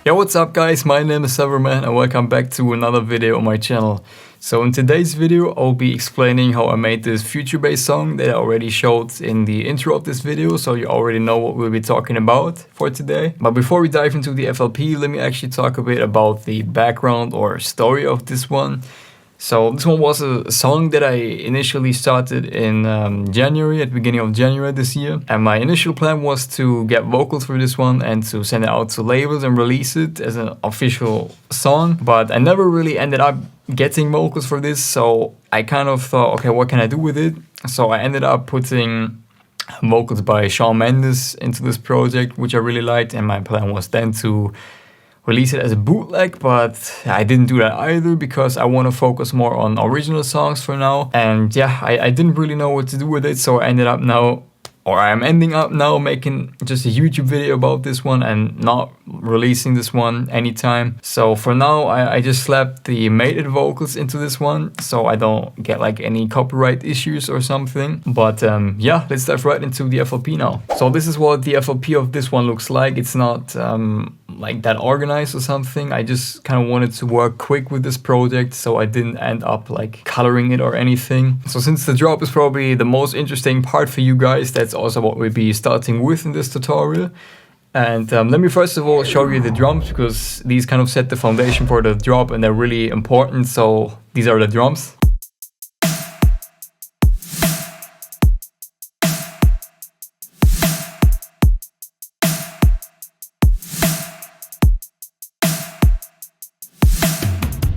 Yo, what's up guys, my name is Severman and welcome back to another video on my channel. So in today's video I'll be explaining how I made this future bass song that I already showed in the intro of this video, so you already know what we'll be talking about for today. But before we dive into the FLP, let me actually talk a bit about the background or story of this one. So this one was a song that I initially started in January, at the beginning of January this year. And my initial plan was to get vocals for this one and to send it out to labels and release it as an official song. But I never really ended up getting vocals for this, so I kind of thought, okay, what can I do with it? So I ended up putting vocals by Shawn Mendes into this project, which I really liked. And my plan was then to release it as a bootleg, but I didn't do that either because I want to focus more on original songs for now. And yeah, I didn't really know what to do with it, so I ended up now, or I'm ending up now making just a YouTube video about this one and not releasing this one anytime. So for now, I just slapped the mated vocals into this one so I don't get like any copyright issues or something. But yeah, let's dive right into the FLP now. So this is what the FLP of this one looks like. It's not like that organized or something. I just kind of wanted to work quick with this project, so I didn't end up like coloring it or anything. So since the drop is probably the most interesting part for you guys, that's also what we'll be starting with in this tutorial. And let me first of all show you the drums, because these kind of set the foundation for the drop and they're really important. So these are the drums.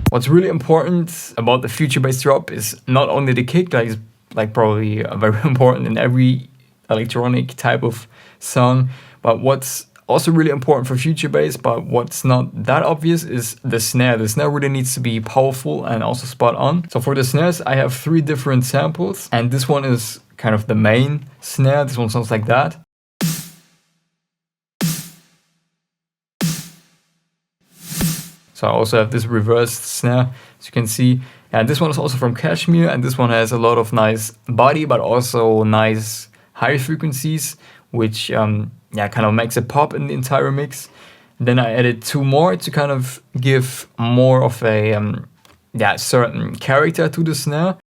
What's really important about the future bass drop is not only the kick, that is like probably very important in every electronic type of song, but what's also really important for future bass, but what's not that obvious, is the snare. The snare really needs to be powerful and also spot on. So for the snares, I have 3 different samples, and this one is kind of the main snare. This one sounds like that. So I also have this reversed snare, as you can see. And this one is also from Cashmere, and this one has a lot of nice body, but also nice high frequencies, which yeah, kind of makes it pop in the entire mix. Then I added 2 more to kind of give more of a yeah, certain character to the snare.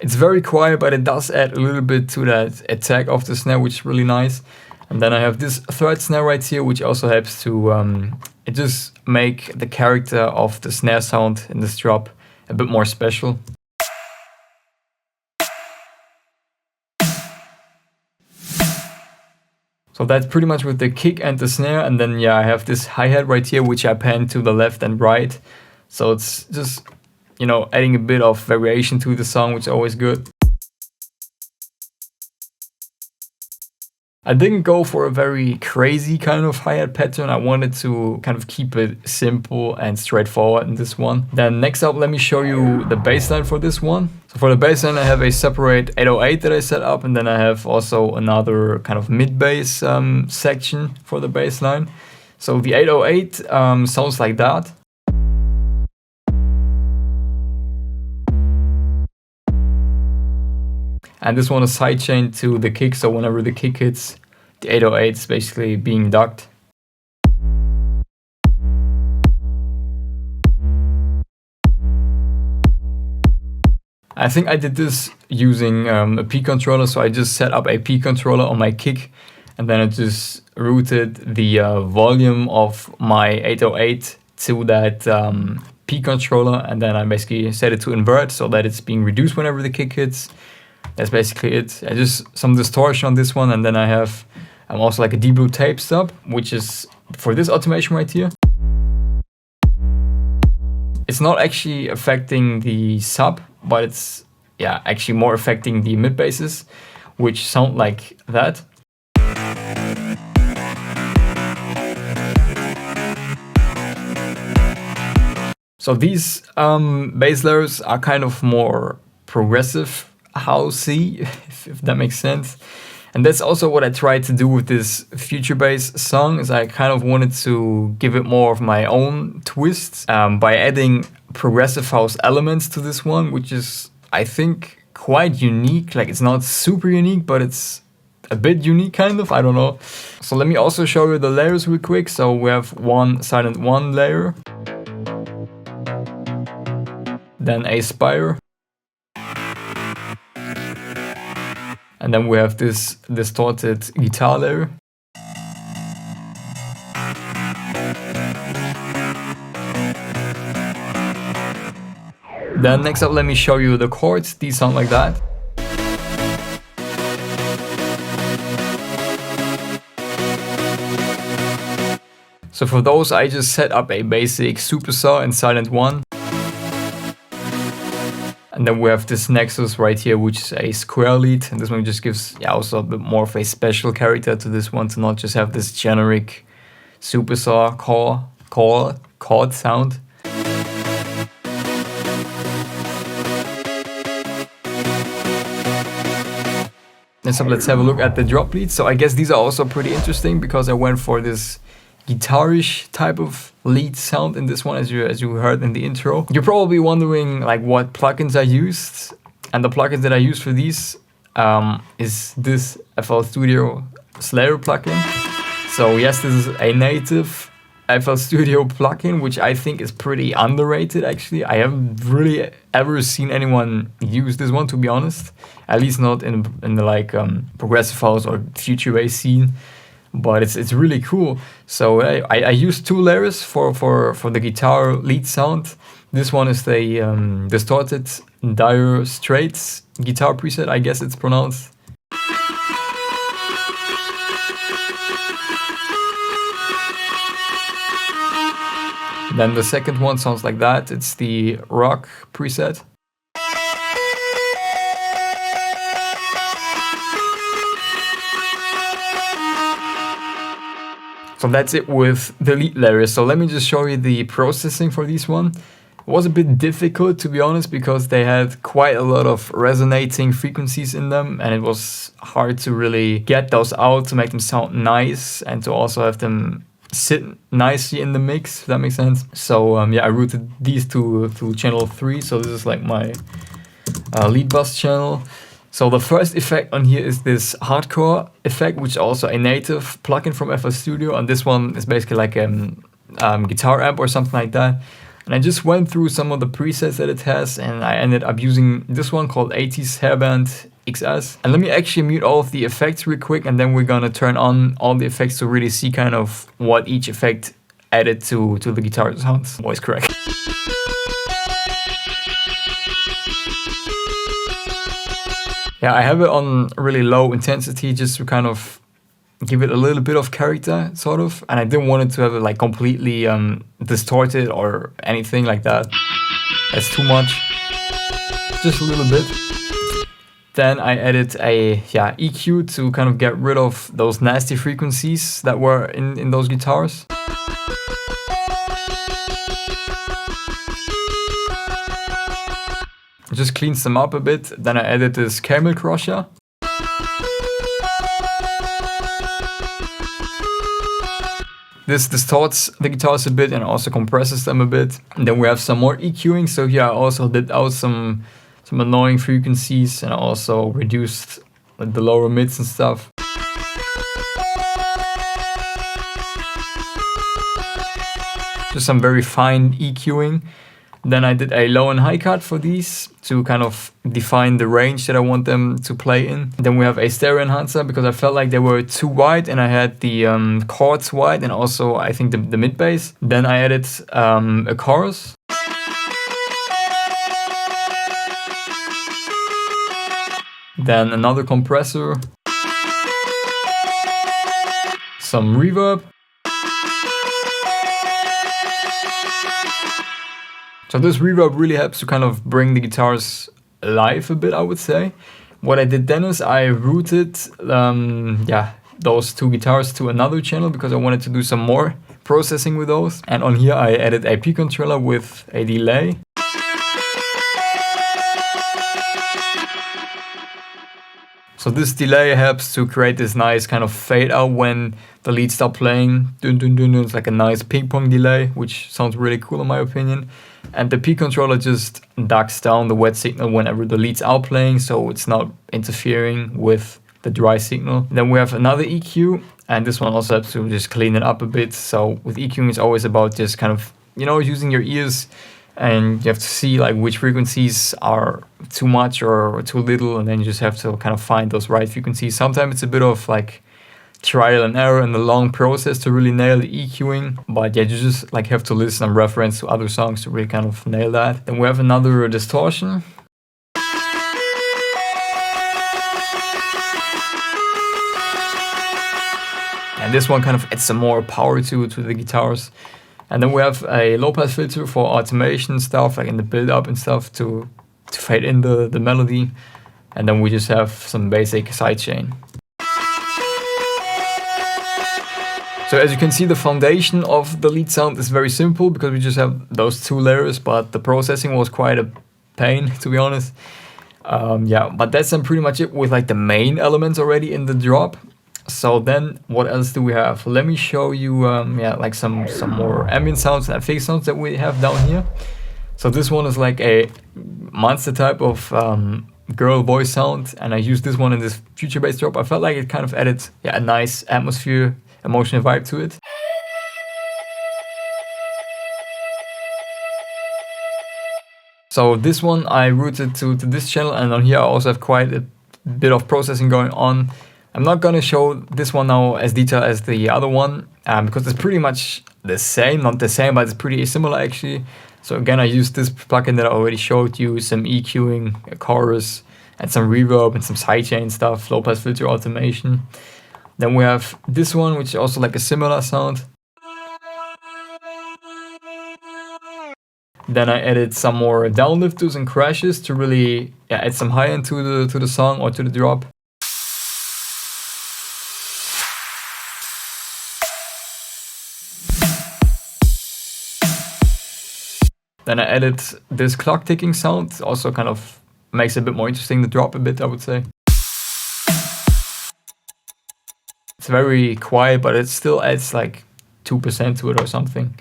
It's very quiet, but it does add a little bit to that attack of the snare, which is really nice. And then I have this 3rd snare right here, which also helps to it just make the character of the snare sound in this drop a bit more special. So that's pretty much with the kick and the snare. And then yeah, I have this hi-hat right here, which I pan to the left and right. So it's just, you know, adding a bit of variation to the song, which is always good. I didn't go for a very crazy kind of hi-hat pattern. I wanted to kind of keep it simple and straightforward in this one. Then next up, let me show you the bassline for this one. So for the bassline, I have a separate 808 that I set up, and then I have also another kind of mid-bass section for the bassline. So the 808 sounds like that. And this one is sidechained to the kick, so whenever the kick hits, the 808 is basically being ducked. I think I did this using a P controller, so I just set up a P controller on my kick, and then I just routed the volume of my 808 to that P controller, and then I basically set it to invert so that it's being reduced whenever the kick hits. That's basically it. I just some distortion on this one, and then I have also like a D-Blue tape stub, which is for this automation right here. It's not actually affecting the sub, but it's yeah, actually more affecting the mid basses, which sound like that. So these bass layers are kind of more progressive housey, if that makes sense. And that's also what I tried to do with this future bass song, is I kind of wanted to give it more of my own twist by adding progressive house elements to this one, which is, I think, quite unique. Like, it's not super unique, but it's a bit unique, kind of, I don't know. So let me also show you the layers real quick. So we have one silent one layer, then a spire, and then we have this distorted guitar layer. Then next up, let me show you the chords. These sound like that. So for those, I just set up a basic supersaw in silent one. And then we have this nexus right here, which is a square lead. And this one just gives also a bit more of a special character to this one, to not just have this generic supersaw chord sound. And so let's have a look at the drop leads. So I guess these are also pretty interesting because I went for this guitarish type of lead sound in this one, as you heard in the intro. You're probably wondering like what plugins I used, and the plugins that I used for these is this FL Studio Slayer plugin. So yes, this is a native FL Studio plugin, which I think is pretty underrated actually. I haven't really ever seen anyone use this one, to be honest. At least not in the like progressive house or future bass scene. But it's really cool. So I used two layers for the guitar lead sound. This one is the distorted Dire Straits guitar preset, I guess it's pronounced. Then the second one sounds like that. It's the rock preset. So that's it with the lead layers. So let me just show you the processing for this one. It was a bit difficult, to be honest, because they had quite a lot of resonating frequencies in them, and it was hard to really get those out to make them sound nice and to also have them sit nicely in the mix, if that makes sense. So yeah, I routed these to channel 3. So this is like my lead bus channel. So the first effect on here is this hardcore effect, which is also a native plugin from FL Studio. And this one is basically like a guitar amp or something like that. And I just went through some of the presets that it has, and I ended up using this one called 80s Hairband XS. And let me actually mute all of the effects real quick, and then we're gonna turn on all the effects to really see kind of what each effect added to the guitar sounds. Voice crack. Yeah, I have it on really low intensity just to kind of give it a little bit of character, sort of. And I didn't want it to have it like completely distorted or anything like that. That's too much. Just a little bit. Then I added a EQ to kind of get rid of those nasty frequencies that were in those guitars. Just cleans them up a bit. Then I added this caramel crusher. This distorts the guitars a bit and also compresses them a bit. And then we have some more EQing. So here I also did out some annoying frequencies and also reduced the lower mids and stuff. Just some very fine EQing. Then I did a low and high cut for these to kind of define the range that I want them to play in. Then we have a stereo enhancer because I felt like they were too wide, and I had the chords wide and also I think the mid bass. Then I added a chorus. Then another compressor. Some reverb. So this reverb really helps to kind of bring the guitars alive a bit, I would say. What I did then is I routed those two guitars to another channel because I wanted to do some more processing with those. And on here I added a P controller with a delay. So this delay helps to create this nice kind of fade out when the leads start playing. Dun, dun, dun, dun. It's like a nice ping pong delay, which sounds really cool in my opinion. And the P controller just ducks down the wet signal whenever the leads are playing, so it's not interfering with the dry signal. Then we have another EQ, and this one also helps to just clean it up a bit. So with EQing, it's always about just kind of, you know, using your ears, and you have to see like which frequencies are too much or too little, and then you just have to kind of find those right frequencies. Sometimes it's a bit of like trial and error and a long process to really nail the EQing, but yeah, you just like have to listen and reference to other songs to really kind of nail that. Then we have another distortion. And this one kind of adds some more power to the guitars. And then we have a low pass filter for automation stuff, like in the build up and stuff to fade in the melody. And then we just have some basic sidechain. So as you can see, the foundation of the lead sound is very simple because we just have those two layers, but the processing was quite a pain, to be honest. Yeah, but that's then pretty much it with like the main elements already in the drop. So then what else do we have? Let me show you yeah, like some more ambient sounds and fake sounds that we have down here. So this one is like a monster type of girl voice sound, and I used this one in this future bass drop. I felt like it kind of added, yeah, a nice atmosphere, emotional vibe to it. So this one I routed to this channel, and on here I also have quite a bit of processing going on. I'm not gonna show this one now as detailed as the other one because it's pretty much the same, not the same, but it's pretty similar actually. So again, I used this plugin that I already showed you, some EQing, a chorus, and some reverb and some sidechain stuff, low pass filter automation. Then we have this one, which is also like a similar sound. Then I added some more downlifters and crashes to really add some high end to the song or to the drop. Then I added this clock ticking sound, also kind of makes it a bit more interesting, the drop a bit, I would say. It's very quiet, but it still adds like 2% to it or something.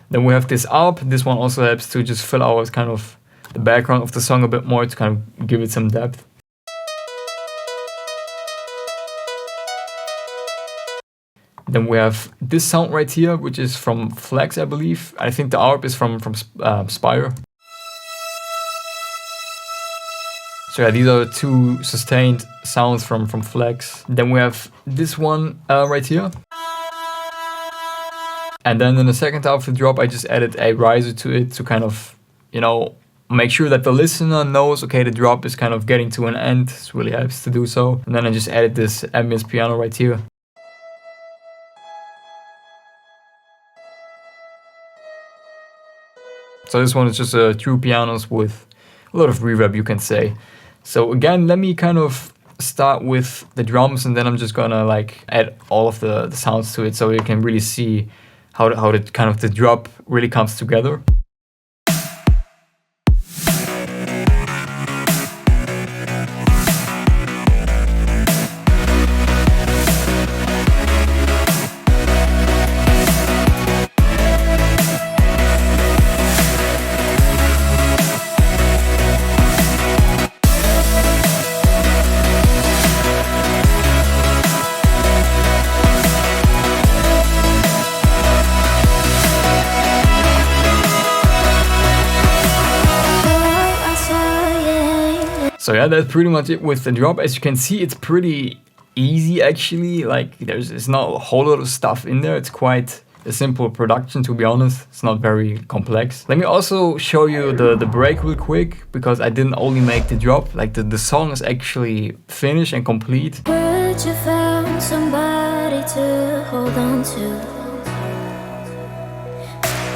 Then we have this ARP. This one also helps to just fill out kind of the background of the song a bit more to kind of give it some depth. Then we have this sound right here, which is from Flex, I believe. I think the ARP is from Spire. So yeah, these are two sustained sounds from Flex. Then we have this one right here. And then in the second half of the drop, I just added a riser to it to kind of, you know, make sure that the listener knows, okay, the drop is kind of getting to an end. It really helps to do so. And then I just added this ambient piano right here. So this one is just a true pianos with a lot of reverb, you can say. So again, let me kind of start with the drums, and then I'm just gonna like add all of the sounds to it so you can really see how the kind of the drop really comes together. So yeah, that's pretty much it with the drop. As you can see, it's pretty easy actually. Like there's not a whole lot of stuff in there. It's quite a simple production, to be honest. It's not very complex. Let me also show you the break real quick, because I didn't only make the drop. Like the song is actually finished and complete. Would you found somebody to hold on to?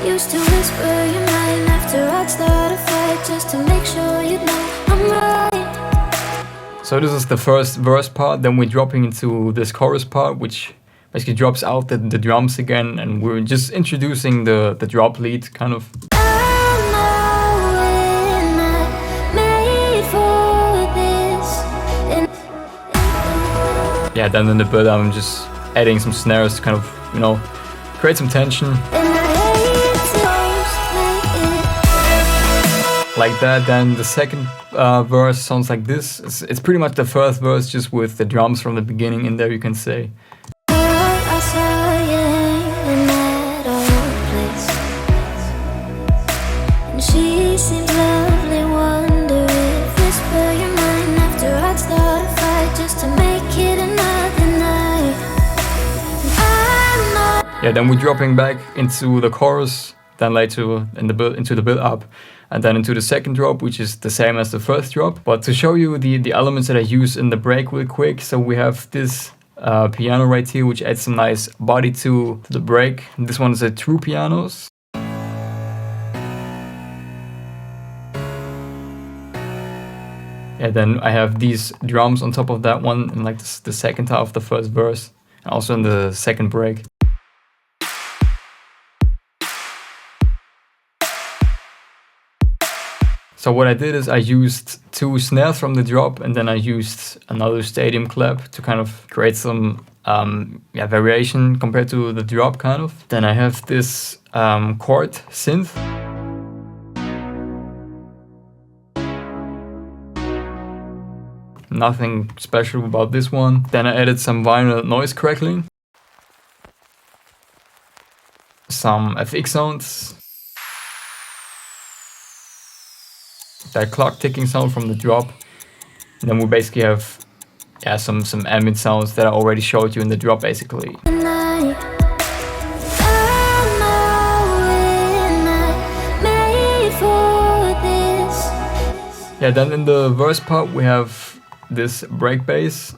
Used to whisper your mind after I'd start a fight, just to make sure you know I'm right. So this is the first verse part, then we're dropping into this chorus part, which basically drops out the drums again, and we're just introducing the drop lead, kind of. yeah, then in the build I'm just adding some snares to kind of, you know, create some tension. Like that. Then the second verse sounds like this. It's pretty much the first verse, just with the drums from the beginning in there, you can say. She seemed lovely, wonder if whisper your mind after I'd start a fight just to make it another night. Yeah, then we're dropping back into the chorus, then later in the into the build up, and then into the second drop, which is the same as the first drop. But to show you the elements that I use in the break real quick, so we have this piano right here, which adds some nice body to the break. And this one is a true pianos. And then I have these drums on top of that one in like the second half of the first verse, and also in the second break. So what I did is I used 2 snares from the drop, and then I used another stadium clap to kind of create some variation compared to the drop kind of. Then I have this Chord synth. Nothing special about this one. Then I added some vinyl noise crackling, some FX sounds, that clock ticking sound from the drop. And then we basically have some ambient sounds that I already showed you in the drop basically. Yeah, then in the verse part we have this break bass.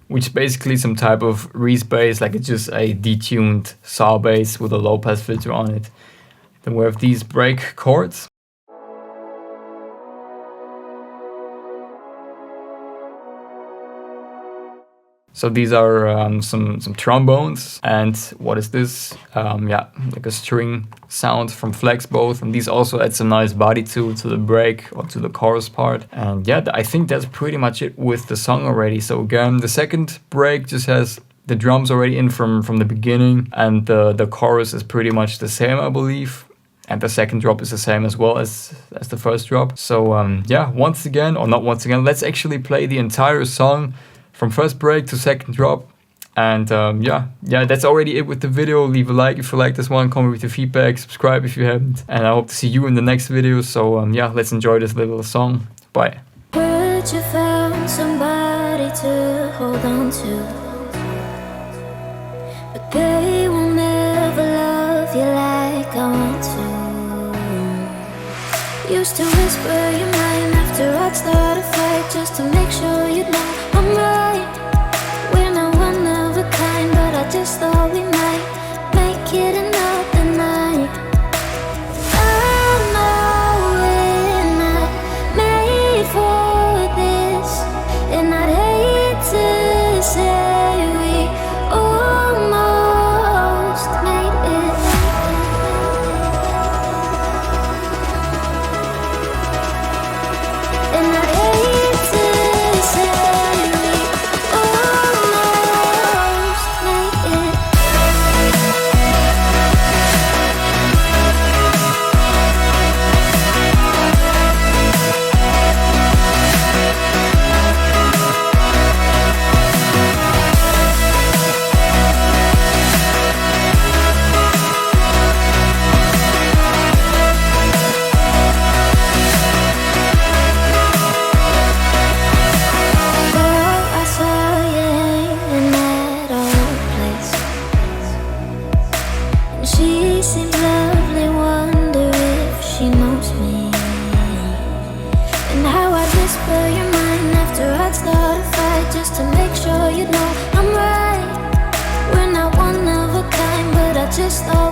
Which is basically some type of Reese bass, like it's just a detuned saw bass with a low pass filter on it. Then we have these break chords. So these are some trombones, and what is this? Like a string sound from flex both, and these also add some nice body to the break or to the chorus part. And yeah, I think that's pretty much it with the song already. So again, the second break just has the drums already in from the beginning, and the chorus is pretty much the same, I believe. And the second drop is the same as well as the first drop. So once again, or not once again, let's actually play the entire song from first break to second drop. And that's already it with the video. Leave a like if you like this one, comment with your feedback, subscribe if you haven't, and I hope to see you in the next video. So let's enjoy this little song. Bye. Heard you found somebody to hold on to, but they will never love you like I want to. Used to whisper your mind after I'd start a fight just to make sure you'd know I'm right. We're not one of a kind, but I just thought we might make it another night. I know we're not made for this, and I'd hate to say we almost made it. And I'd hate to say she seems lovely, wonder if she knows me, and how I'd whisper your mind after I'd start a fight just to make sure you know I'm right. We're not one of a kind, but I just thought